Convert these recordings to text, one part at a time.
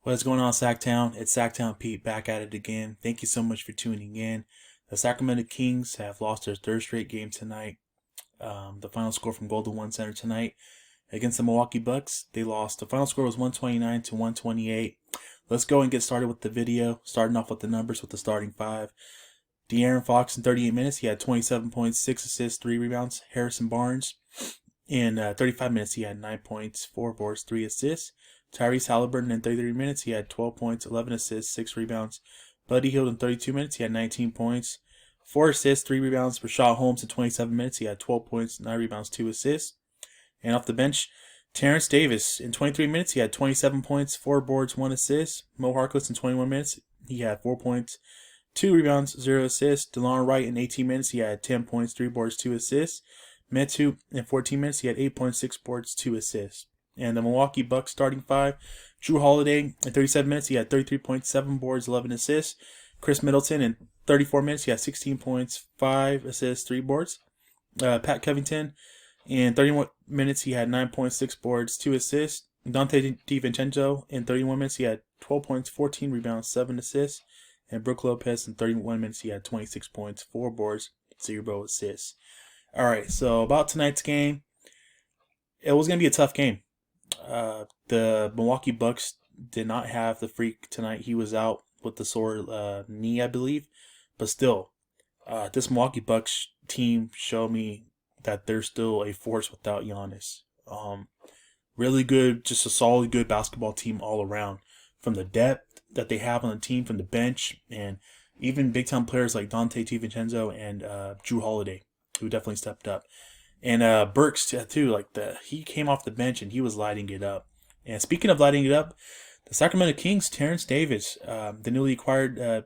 What's going on, Sacktown? It's Sacktown Pete back at it again. Thank you so much for tuning in. The Sacramento Kings have lost their third straight game tonight. The final score from Golden One Center tonight against the Milwaukee Bucks. They lost. The final score was 129 to 128. Let's go and get started with the video. Starting off with the numbers with the starting five. De'Aaron Fox in 38 minutes, he had 27 points, 6 assists, 3 rebounds. Harrison Barnes in 35 minutes, he had 9 points, 4 boards, 3 assists. Tyrese Halliburton in 33 minutes, he had 12 points, 11 assists, 6 rebounds. Buddy Hield in 32 minutes, he had 19 points, 4 assists, 3 rebounds. Rashad Holmes in 27 minutes, he had 12 points, 9 rebounds, 2 assists. And off the bench, Terence Davis in 23 minutes, he had 27 points, 4 boards, 1 assist. Mo Harkless in 21 minutes, he had 4 points, 2 rebounds, 0 assists. DeLon Wright in 18 minutes, he had 10 points, 3 boards, 2 assists. Metu in 14 minutes, he had 8.6 boards, 2 assists. And the Milwaukee Bucks starting five, Jrue Holiday in 37 minutes, he had 33.7 boards, 11 assists. Chris Middleton in 34 minutes, he had 16 points, 5 assists, 3 boards. Pat Covington in 31 minutes, he had 9.6 boards, 2 assists. Dante DiVincenzo in 31 minutes, he had 12 points, 14 rebounds, 7 assists. And Brook Lopez in 31 minutes, he had 26 points, 4 boards, 0 assists. All right, so about tonight's game, it was going to be a tough game. The Milwaukee Bucks did not have the Freak tonight. He was out with the sore knee, I believe. But still, this Milwaukee Bucks team showed me that they're still a force without Giannis. Really good, just a solid, good basketball team all around. From the depth that they have on the team, from the bench, and even big-time players like Dante DiVincenzo and Jrue Holiday, who definitely stepped up. And Burks too, he came off the bench and he was lighting it up. And speaking of lighting it up, the Sacramento Kings, Terence Davis, the newly acquired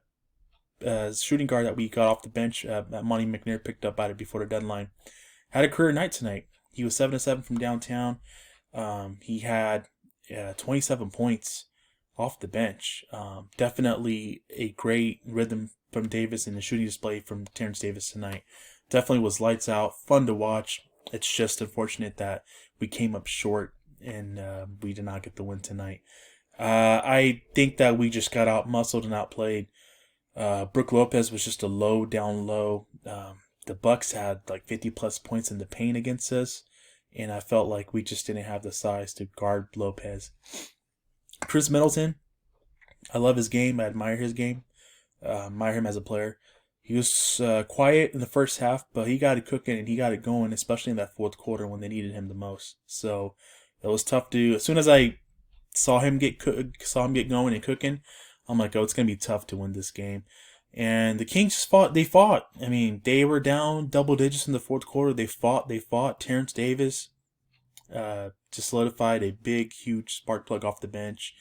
shooting guard that we got off the bench, that Monty McNair picked up at it before the deadline, had a career night tonight. He was 7-7 from downtown. He had 27 points off the bench. Definitely a great rhythm from Davis and the shooting display from Terence Davis tonight. Definitely was lights out, fun to watch. It's just unfortunate that we came up short and we did not get the win tonight. I think that we just got out muscled and outplayed. Brook Lopez was just a down low. The Bucks had like 50 plus points in the paint against us, and I felt like we just didn't have the size to guard Lopez. Chris Middleton, I love his game. I admire his game. Admire him as a player. He was quiet in the first half, but he got it cooking and he got it going, especially in that fourth quarter when they needed him the most. So it was tough to. As soon as I saw him get going and cooking, I'm like, oh, it's gonna be tough to win this game. And the Kings just fought. They fought. I mean, they were down double digits in the fourth quarter. They fought. Terence Davis just solidified a big, huge spark plug off the bench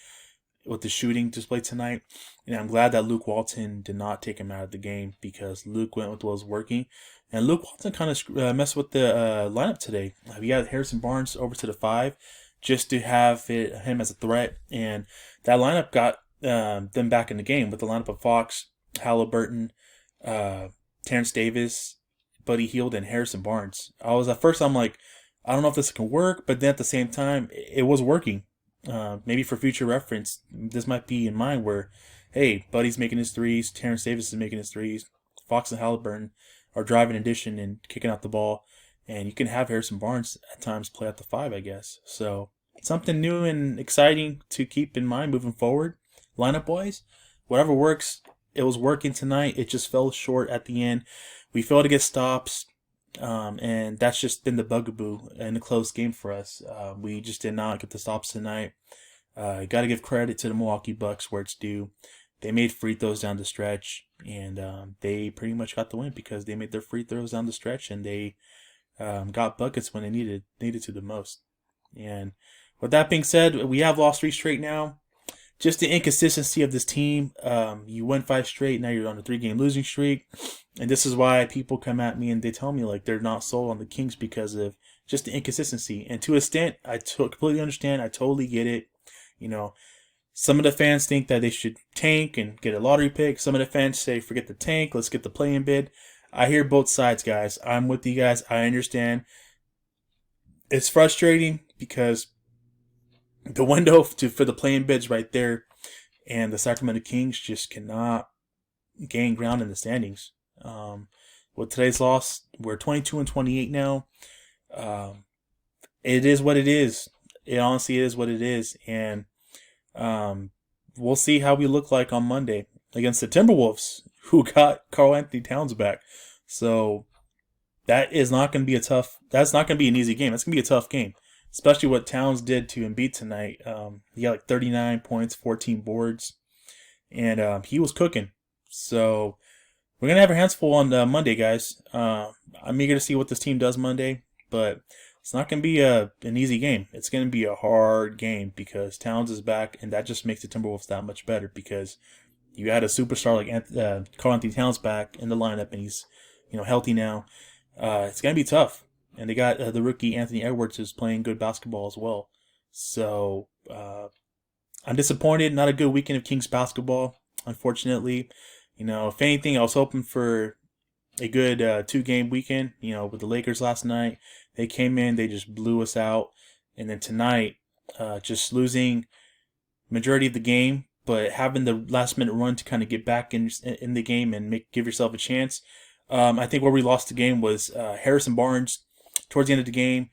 with the shooting display tonight. And I'm glad that Luke Walton did not take him out of the game, because Luke went with what was working. And Luke Walton kind of messed with the lineup today. We got Harrison Barnes over to the 5 just to have him as a threat. And that lineup got them back in the game with the lineup of Fox, Halliburton, Terence Davis, Buddy Hield, and Harrison Barnes. At first I'm like, I don't know if this can work, but then at the same time, it was working. Maybe for future reference, this might be in mind where, hey, Buddy's making his threes, Terence Davis is making his threes, Fox and Halliburton are driving addition and kicking out the ball, and you can have Harrison Barnes at times play at the 5, I guess. So something new and exciting to keep in mind moving forward. Lineup wise, whatever works, it was working tonight. It just fell short at the end. We failed to get stops. And that's just been the bugaboo in a close game for us. We just did not get the stops tonight. Got to give credit to the Milwaukee Bucks where it's due. They made free throws down the stretch, and they pretty much got the win because they made their free throws down the stretch, and they got buckets when they needed to the most. And with that being said, we have lost 3 straight now. Just the inconsistency of this team. You won 5 straight, now you're on a 3-game losing streak. And this is why people come at me and they tell me like they're not sold on the Kings because of just the inconsistency. And to a extent, I completely understand. I totally get it. You know, some of the fans think that they should tank and get a lottery pick. Some of the fans say, forget the tank, let's get the play-in bid. I hear both sides, guys. I'm with you guys. I understand. It's frustrating because the window for the play-in bid's right there. and the Sacramento Kings just cannot gain ground in the standings. With today's loss, we're 22-28 now. It is what it is. It honestly is what it is, and we'll see how we look like on Monday against the Timberwolves, who got Karl Anthony Towns back. So that is not going to be a tough. That's not going to be an easy game. That's going to be a tough game, especially what Towns did to Embiid tonight. He got like 39 points, 14 boards, and he was cooking. So we're gonna have our hands full on Monday, guys. I'm eager to see what this team does Monday, but it's not gonna be an easy game. It's gonna be a hard game because Towns is back, and that just makes the Timberwolves that much better because you had a superstar like Karl Anthony Towns back in the lineup, and he's healthy now. It's gonna be tough, and they got the rookie Anthony Edwards who's playing good basketball as well. So I'm disappointed. Not a good weekend of Kings basketball, unfortunately. If anything, I was hoping for a good 2-game weekend. With the Lakers last night, they came in, they just blew us out, and then tonight, just losing majority of the game, but having the last minute run to kind of get back in the game and give yourself a chance. I think where we lost the game was Harrison Barnes towards the end of the game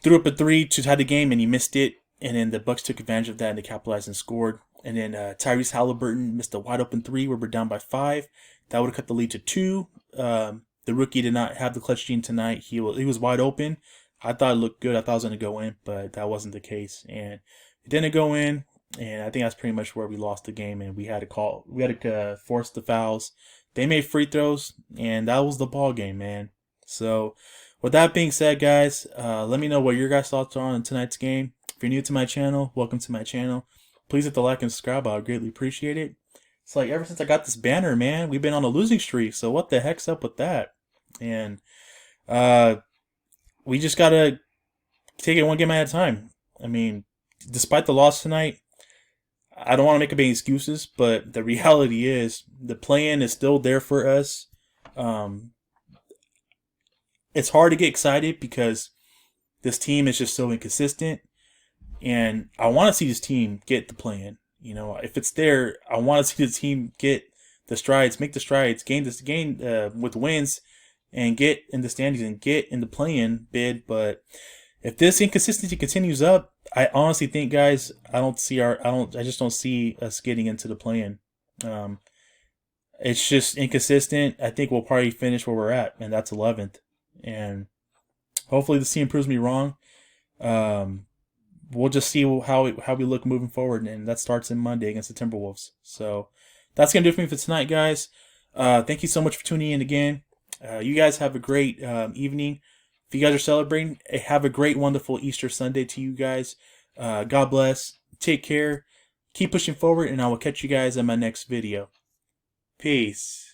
threw up a 3 to tie the game, and he missed it, and then the Bucks took advantage of that and they capitalized and scored. And then Tyrese Halliburton missed a wide open 3 where we're down by 5. That would have cut the lead to 2. The rookie did not have the clutch gene tonight. He was wide open. I thought it looked good. I thought it was going to go in, but that wasn't the case, and it didn't go in. And I think that's pretty much where we lost the game. And we had to force the fouls. They made free throws, and that was the ball game, man. So, with that being said, guys, let me know what your guys' thoughts are on tonight's game. If you're new to my channel, welcome to my channel. Please hit the like and subscribe. I would greatly appreciate it. It's like ever since I got this banner, man, we've been on a losing streak. So what the heck's up with that? And we just gotta take it one game at a time. I mean, despite the loss tonight, I don't want to make any excuses, but the reality is the play-in is still there for us. It's hard to get excited because this team is just so inconsistent. And I want to see this team get the play-in. If it's there, I want to see the team get the strides, make the strides, gain with wins, and get in the standings and get in the play-in bid. But if this inconsistency continues up, I honestly think, guys, I just don't see us getting into the play-in. It's just inconsistent. I think we'll probably finish where we're at, and that's 11th. And hopefully this team proves me wrong. We'll just see how we look moving forward, and that starts in Monday against the Timberwolves. So that's going to do it for me for tonight, guys. Thank you so much for tuning in again. You guys have a great evening. If you guys are celebrating, have a great, wonderful Easter Sunday to you guys. God bless. Take care. Keep pushing forward, and I will catch you guys in my next video. Peace.